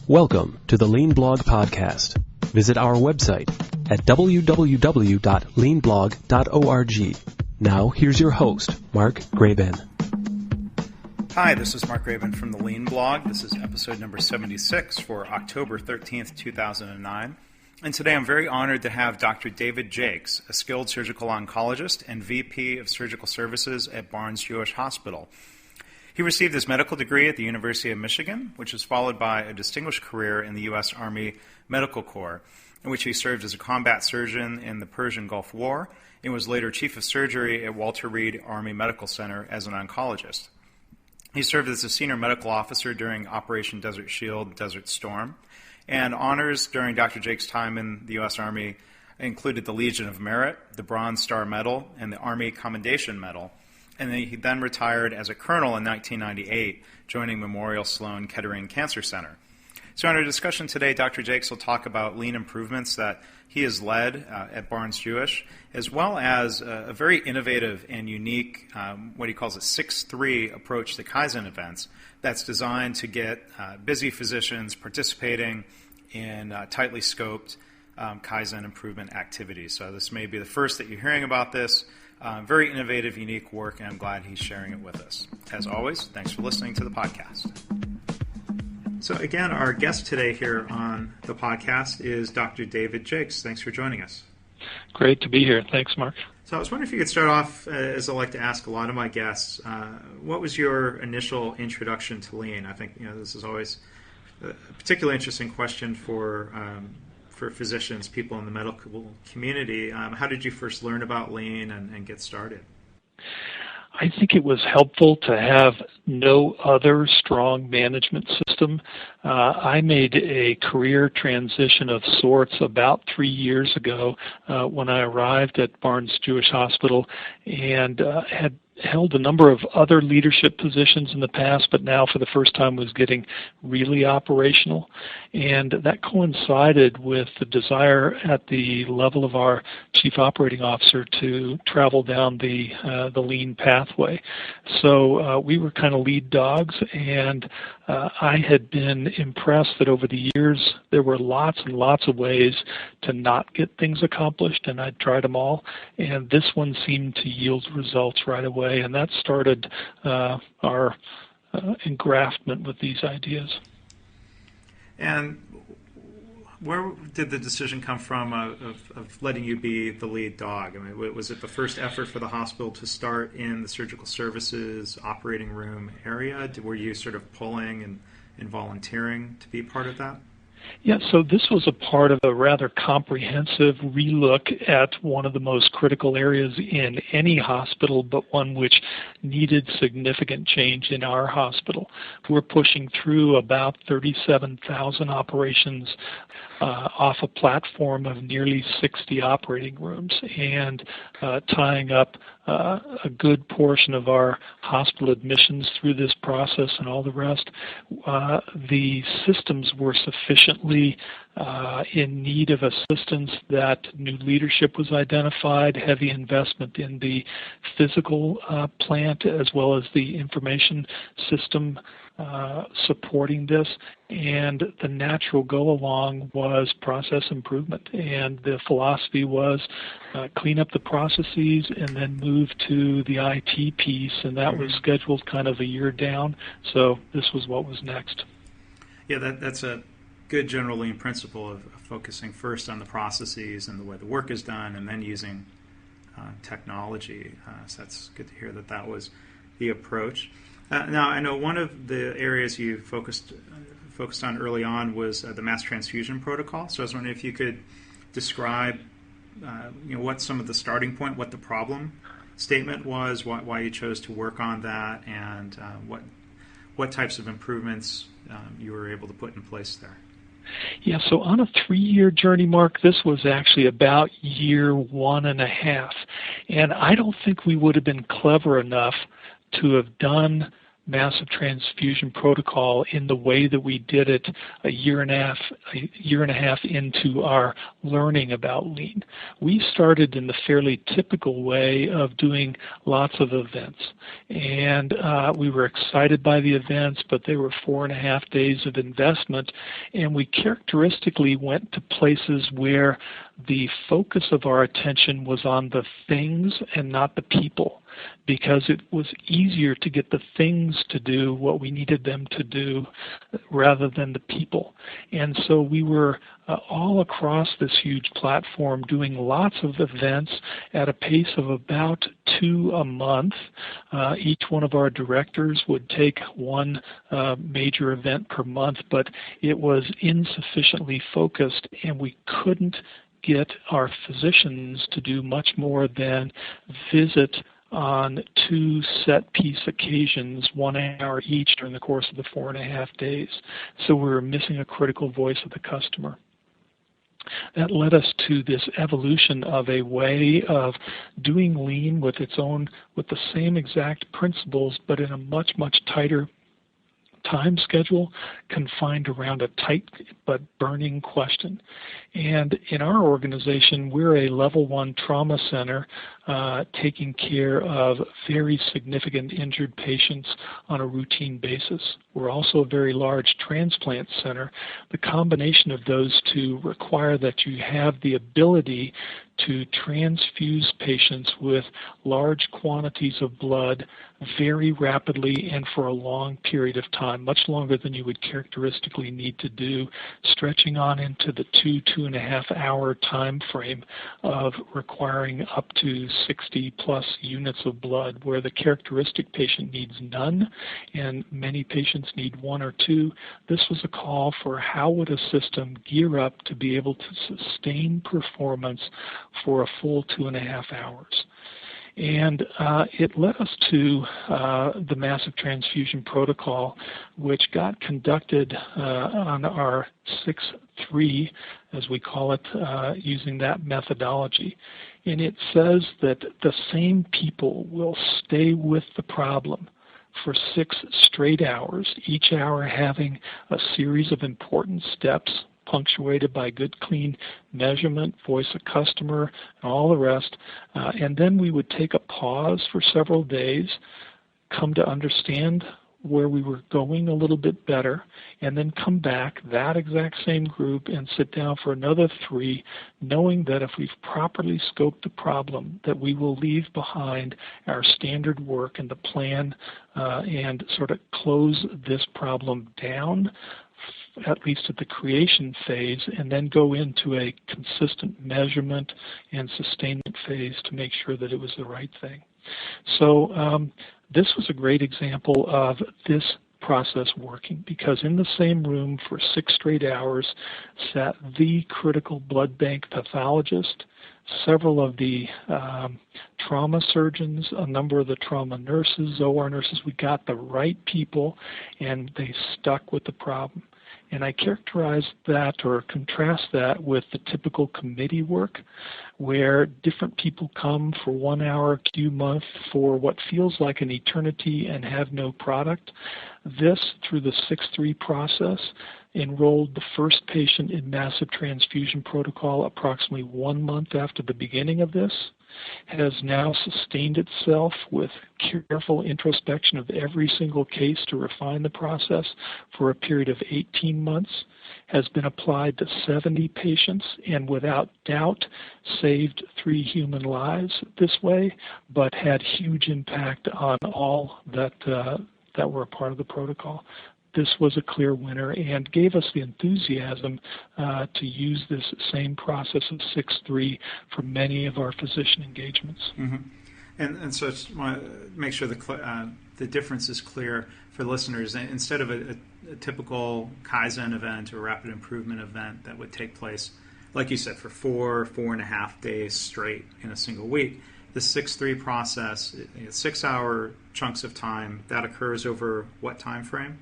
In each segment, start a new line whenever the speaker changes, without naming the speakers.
Welcome to the Lean Blog Podcast. Visit our website at www.leanblog.org. Now, here's your host, Mark Graban.
Hi, this is Mark Graban from the Lean Blog. This is episode number 76 for October 13th, 2009. And today I'm very honored to have Dr. David Jaques, a skilled surgical oncologist and VP of Surgical Services at Barnes-Jewish Hospital. He received his medical degree at the University of Michigan, which was followed by a distinguished career in the U.S. Army Medical Corps, in which he served as a combat surgeon in the Persian Gulf War and was later chief of surgery at Walter Reed Army Medical Center as an oncologist. He served as a senior medical officer during Operation Desert Shield, Desert Storm, and honors during Dr. Jaques' time in the U.S. Army included the Legion of Merit, the Bronze Star Medal, and the Army Commendation Medal. And he then retired as a colonel in 1998, joining Memorial Sloan Kettering Cancer Center. So in our discussion today, Dr. Jaques will talk about lean improvements that he has led at Barnes-Jewish, as well as a very innovative and unique, what he calls a 6-3 approach to Kaizen events that's designed to get busy physicians participating in tightly scoped Kaizen improvement activities. So this may be the first that you're hearing about this. Very innovative, unique work, and I'm glad he's sharing it with us. As always, thanks for listening to the podcast. So again, our guest today here on the podcast is Dr. David Jaques. Thanks for joining us.
Great to be here. Thanks, Mark.
So I was wondering if you could start off, as I like to ask a lot of my guests, what was your initial introduction to lean? I think this is always a particularly interesting question for physicians, people in the medical community. How did you first learn about lean and get started?
I think it was helpful to have no other strong management system. I made a career transition of sorts about 3 years ago when I arrived at Barnes-Jewish Hospital and had held a number of other leadership positions in the past, but now for the first time was getting really operational. And that coincided with the desire at the level of our chief operating officer to travel down the lean pathway. So we were kind of lead dogs, and I had been impressed that over the years there were lots and lots of ways to not get things accomplished, and I'd tried them all, and this one seemed to yield results right away. And that started our engraftment with these ideas.
And where did the decision come from of letting you be the lead dog? I mean, was it the first effort for the hospital to start in the surgical services operating room area? Were you sort of pulling and volunteering to be part of that?
Yeah, so this was a part of a rather comprehensive relook at one of the most critical areas in any hospital, but one which needed significant change in our hospital. We're pushing through about 37,000 operations off a platform of nearly 60 operating rooms and tying up a good portion of our hospital admissions through this process and all the rest. The systems were sufficiently in need of assistance that new leadership was identified, heavy investment in the physical plant as well as the information system supporting this, and the natural go-along was process improvement. And the philosophy was clean up the processes and then move to the IT piece, and that was scheduled kind of a year down, so this was what was next.
Yeah, that's a good general lean principle of focusing first on the processes and the way the work is done and then using technology. So that's good to hear that was the approach. Now, I know one of the areas you focused on early on was the mass transfusion protocol. So I was wondering if you could describe, what some of the starting point, what the problem statement was, why you chose to work on that, and what types of improvements you were able to put in place there.
Yeah, so on a 3-year journey, Mark, this was actually about year 1.5. And I don't think we would have been clever enough to have done massive transfusion protocol in the way that we did it a year and a half into our learning about lean. We started in the fairly typical way of doing lots of events, and we were excited by the events, but they were 4.5 days of investment, and we characteristically went to places where the focus of our attention was on the things and not the people, because it was easier to get the things to do what we needed them to do rather than the people. And so we were all across this huge platform doing lots of events at a pace of about 2 a month. Each one of our directors would take one major event per month, but it was insufficiently focused, and we couldn't get our physicians to do much more than visit on 2 set piece occasions, 1 hour each during the course of the 4.5 days. So we were missing a critical voice of the customer. That led us to this evolution of a way of doing lean with the same exact principles, but in a much, much tighter time schedule, confined around a tight but burning question. And in our organization, we're a level 1 trauma center taking care of very significant injured patients on a routine basis. We're also a very large transplant center. The combination of those two require that you have the ability to transfuse patients with large quantities of blood very rapidly and for a long period of time, much longer than you would characteristically need to do, stretching on into the 2.5 hour time frame of requiring up to 60 plus units of blood, where the characteristic patient needs none and many patients need 1 or 2. This was a call for how would a system gear up to be able to sustain performance for a full 2.5 hours. And it led us to the massive transfusion protocol, which got conducted on our 6-3, as we call it, using that methodology. And it says that the same people will stay with the problem for 6 straight hours, each hour having a series of important steps punctuated by good, clean measurement, voice of customer, and all the rest. And then we would take a pause for several days, come to understand where we were going a little bit better, and then come back, that exact same group, and sit down for another 3, knowing that if we've properly scoped the problem, that we will leave behind our standard work and the plan and sort of close this problem down, at least at the creation phase, and then go into a consistent measurement and sustainment phase to make sure that it was the right thing. So this was a great example of this process working, because in the same room for 6 straight hours sat the critical blood bank pathologist, several of the trauma surgeons, a number of the trauma nurses, OR nurses. We got the right people, and they stuck with the problem. And I characterize that or contrast that with the typical committee work, where different people come for 1 hour Q month for what feels like an eternity and have no product. This, through the 6-3 process, enrolled the first patient in massive transfusion protocol approximately 1 month after the beginning of this, has now sustained itself with careful introspection of every single case to refine the process for a period of 18 months, has been applied to 70 patients, and without doubt saved 3 human lives this way, but had huge impact on all that were a part of the protocol. This was a clear winner and gave us the enthusiasm to use this same process of 6-3 for many of our physician engagements.
Mm-hmm. And so I just want to make sure the difference is clear for listeners. Instead of a typical Kaizen event or rapid improvement event that would take place, like you said, for 4.5 days straight in a single week, the 6-3 process, 6-hour chunks of time, that occurs over what time frame?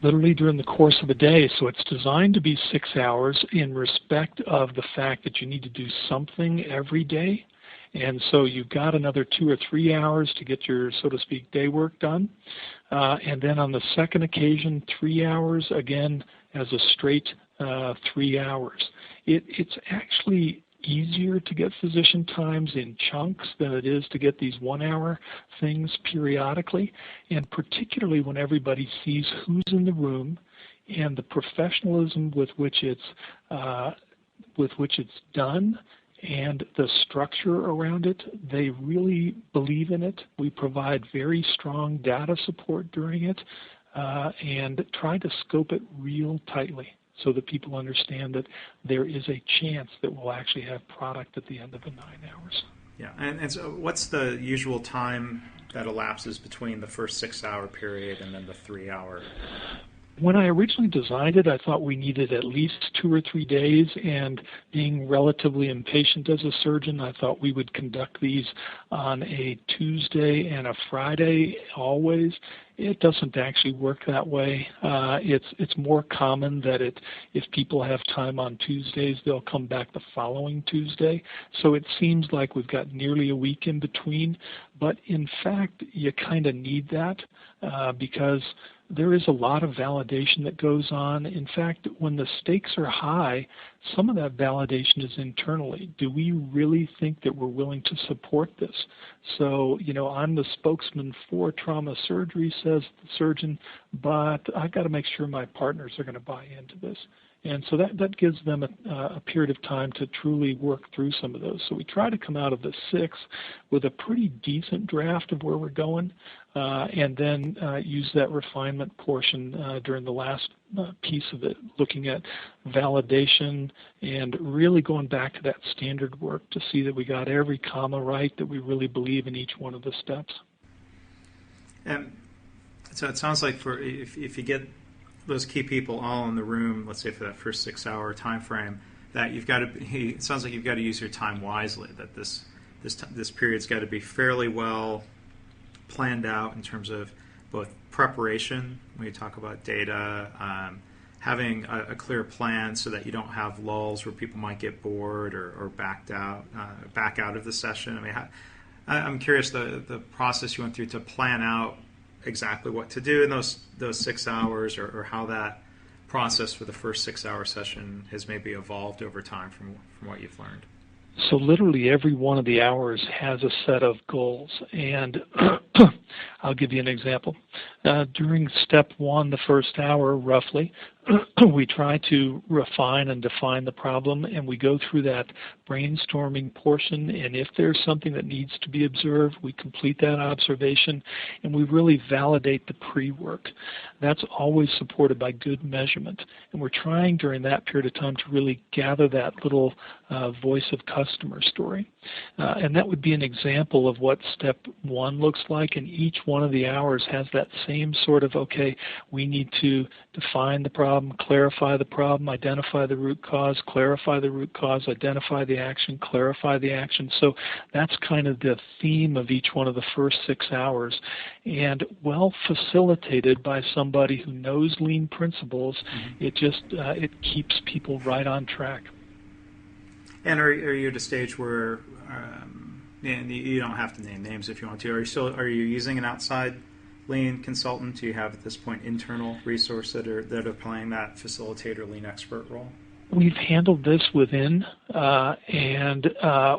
Literally during the course of a day. So it's designed to be 6 hours in respect of the fact that you need to do something every day. And so you've got another 2 or 3 hours to get your, so to speak, day work done. And then on the second occasion, 3 hours, again, as a straight 3 hours. It's actually easier to get physician times in chunks than it is to get these 1 hour things periodically, and particularly when everybody sees who's in the room and the professionalism with which it's done and the structure around it. They really believe in it. We provide very strong data support during it and try to scope it real tightly so that people understand that there is a chance that we'll actually have product at the end of the 9 hours.
Yeah, and so what's the usual time that elapses between the first 6-hour period and then the 3-hour?
When I originally designed it, I thought we needed at least 2 or 3 days, and being relatively impatient as a surgeon, I thought we would conduct these on a Tuesday and a Friday always. It doesn't actually work that way. It's more common that if people have time on Tuesdays, they'll come back the following Tuesday. So it seems like we've got nearly a week in between, but in fact, you kind of need that because there is a lot of validation that goes on. In fact, when the stakes are high, some of that validation is internally. Do we really think that we're willing to support this? So, I'm the spokesman for trauma surgery, says the surgeon, but I've got to make sure my partners are going to buy into this. And so that gives them a period of time to truly work through some of those. So we try to come out of the 6 with a pretty decent draft of where we're going, and then use that refinement portion during the last piece of it, looking at validation and really going back to that standard work to see that we got every comma right, that we really believe in each one of the steps. And
so it sounds like if you get those key people all in the room, let's say for that first 6-hour time frame, that it sounds like you've got to use your time wisely, that this period's got to be fairly well planned out in terms of both preparation, when you talk about data, having a clear plan so that you don't have lulls where people might get bored or back out of the session. I mean, I'm curious the process you went through to plan out exactly what to do in those 6 hours, or how that process for the first 6-hour session has maybe evolved over time from what you've learned.
So literally every one of the hours has a set of goals, and I'll give you an example. During step 1, the first hour roughly, we try to refine and define the problem, and we go through that brainstorming portion, and if there's something that needs to be observed, we complete that observation, and we really validate the pre-work. That's always supported by good measurement, and we're trying during that period of time to really gather that little voice of customer story. And that would be an example of what step 1 looks like, and each one of the hours has that same sort of, okay, we need to define the problem, clarify the problem, identify the root cause, clarify the root cause, identify the action, clarify the action. So that's kind of the theme of each one of the first 6 hours, and well facilitated by somebody who knows lean principles. It keeps people right on track.
And are you at a stage where, and you don't have to name names if you want to, are you using an outside lean consultant? Do you have at this point internal resources that are playing that facilitator lean expert role?
We've handled this within, and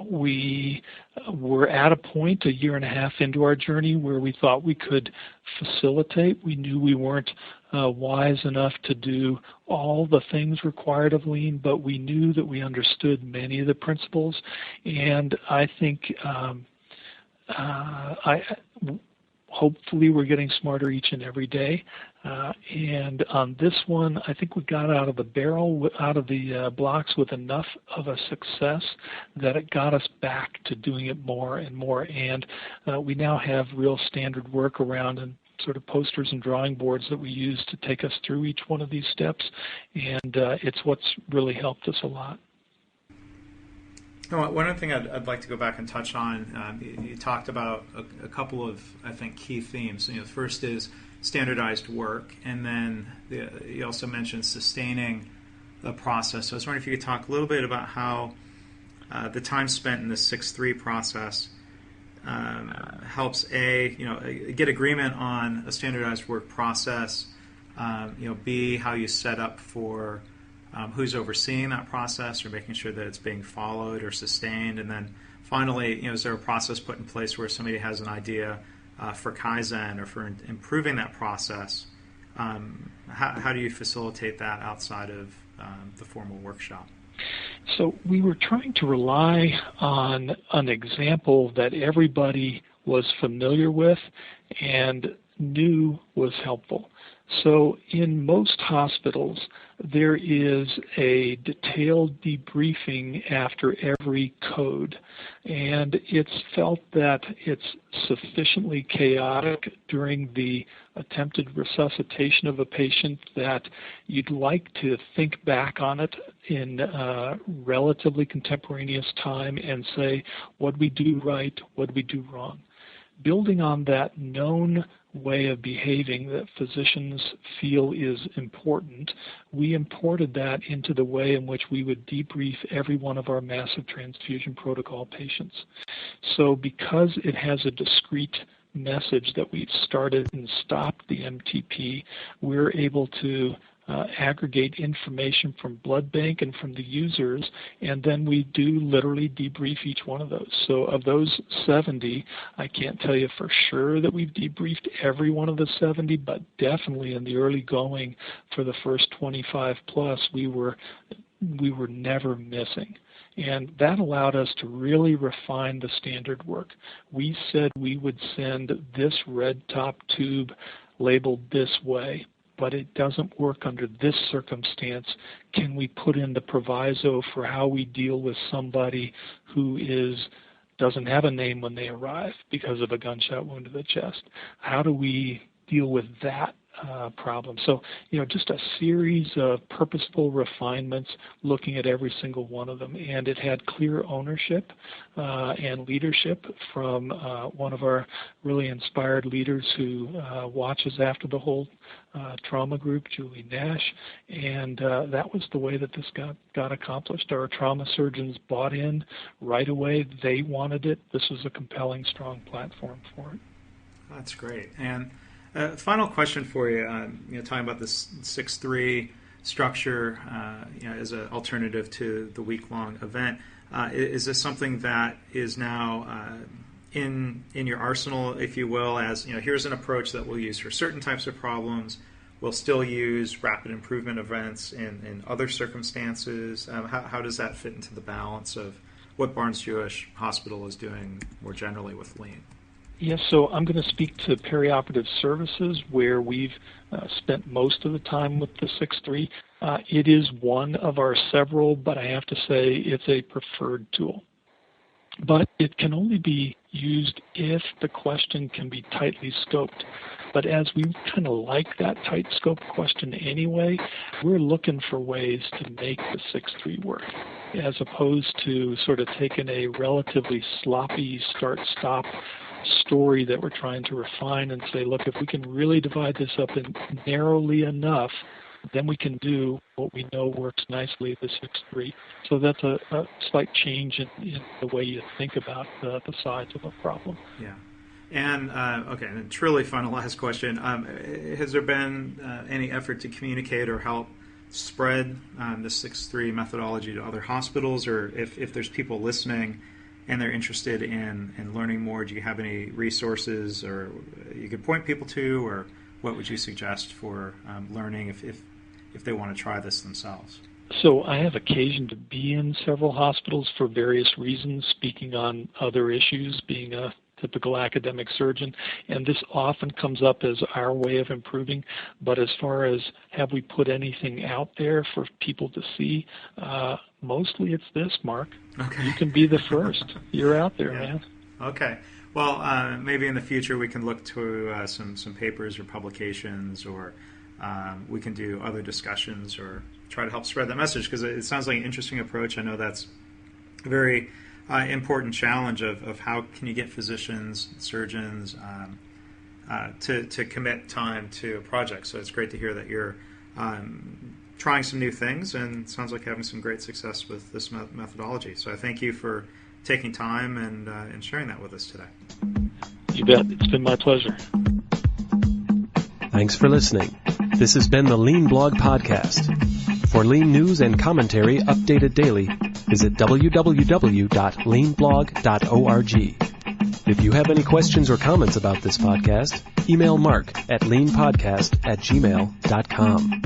we were at a point 1.5 years into our journey where we thought we could facilitate. We knew we weren't wise enough to do all the things required of lean, but we knew that we understood many of the principles, and I think hopefully we're getting smarter each and every day. And on this one, I think we got out of the blocks with enough of a success that it got us back to doing it more and more. And we now have real standard work around and sort of posters and drawing boards that we use to take us through each one of these steps. And it's what's really helped us a lot.
One other thing I'd like to go back and touch on, you talked about a couple of, I think, key themes. The first is standardized work, and then you also mentioned sustaining the process. So I was wondering if you could talk a little bit about how the time spent in the 6-3 process helps get agreement on a standardized work process. B, how you set up for who's overseeing that process or making sure that it's being followed or sustained, and then finally, is there a process put in place where somebody has an idea for Kaizen or for improving that process? How do you facilitate that outside of the formal workshop?
So we were trying to rely on an example that everybody was familiar with and knew was helpful. So in most hospitals, there is a detailed debriefing after every code, and it's felt that it's sufficiently chaotic during the attempted resuscitation of a patient that you'd like to think back on it in relatively contemporaneous time and say, what did we do right, what did we do wrong? Building on that known way of behaving that physicians feel is important, we imported that into the way in which we would debrief every one of our massive transfusion protocol patients. So because it has a discrete message that we've started and stopped the MTP, we're able to aggregate information from blood bank and from the users, and then we do literally debrief each one of those. So of those 70, I can't tell you for sure that we've debriefed every one of the 70, but definitely in the early going for the first 25 plus, we were never missing. And that allowed us to really refine the standard work. We said we would send this red top tube labeled this way, but it doesn't work under this circumstance. Can we put in the proviso for how we deal with somebody who doesn't have a name when they arrive because of a gunshot wound to the chest? How do we deal with that problem? So, just a series of purposeful refinements looking at every single one of them. And it had clear ownership and leadership from one of our really inspired leaders who watches after the whole trauma group, Julie Nash. And that was the way that this got accomplished. Our trauma surgeons bought in right away. They wanted it. This was a compelling, strong platform for it.
That's great. And final question for you. Talking about this 6-3 structure, as an alternative to the week-long event, is this something that is now in your arsenal, if you will? As here's an approach that we'll use for certain types of problems. We'll still use rapid improvement events in other circumstances. How does that fit into the balance of what Barnes-Jewish Hospital is doing more generally with Lean?
Yes, so I'm going to speak to perioperative services where we've spent most of the time with the 6-3. It is one of our several, but I have to say it's a preferred tool. But it can only be used if the question can be tightly scoped. But as we kind of like that tight scope question anyway, we're looking for ways to make the 6-3 work, as opposed to sort of taking a relatively sloppy start-stop story that we're trying to refine and say, look, if we can really divide this up in narrowly enough, then we can do what we know works nicely, the 6-3. So that's a slight change in the way you think about the size of a problem.
Yeah. And, and truly final last question. Has there been any effort to communicate or help spread the 6-3 methodology to other hospitals? Or if there's people listening and they're interested in learning more, do you have any resources or you could point people to, or what would you suggest for learning if they want to try this themselves?
So I have occasion to be in several hospitals for various reasons, speaking on other issues, being a typical academic surgeon, and this often comes up as our way of improving. But as far as have we put anything out there for people to see, mostly it's this, Mark.
Okay.
You can be the first. You're out there, man.
Okay. Well, maybe in the future we can look to some papers or publications, or we can do other discussions or try to help spread that message, because it sounds like an interesting approach. I know that's a very important challenge of how can you get physicians, surgeons to commit time to a project. So it's great to hear that you're trying some new things, and it sounds like having some great success with this methodology. So I thank you for taking time and sharing that with us today.
You bet. It's been my pleasure.
Thanks for listening. This has been the Lean Blog Podcast. For Lean news and commentary updated daily, visit www.leanblog.org. If you have any questions or comments about this podcast, email Mark at leanpodcast@gmail.com.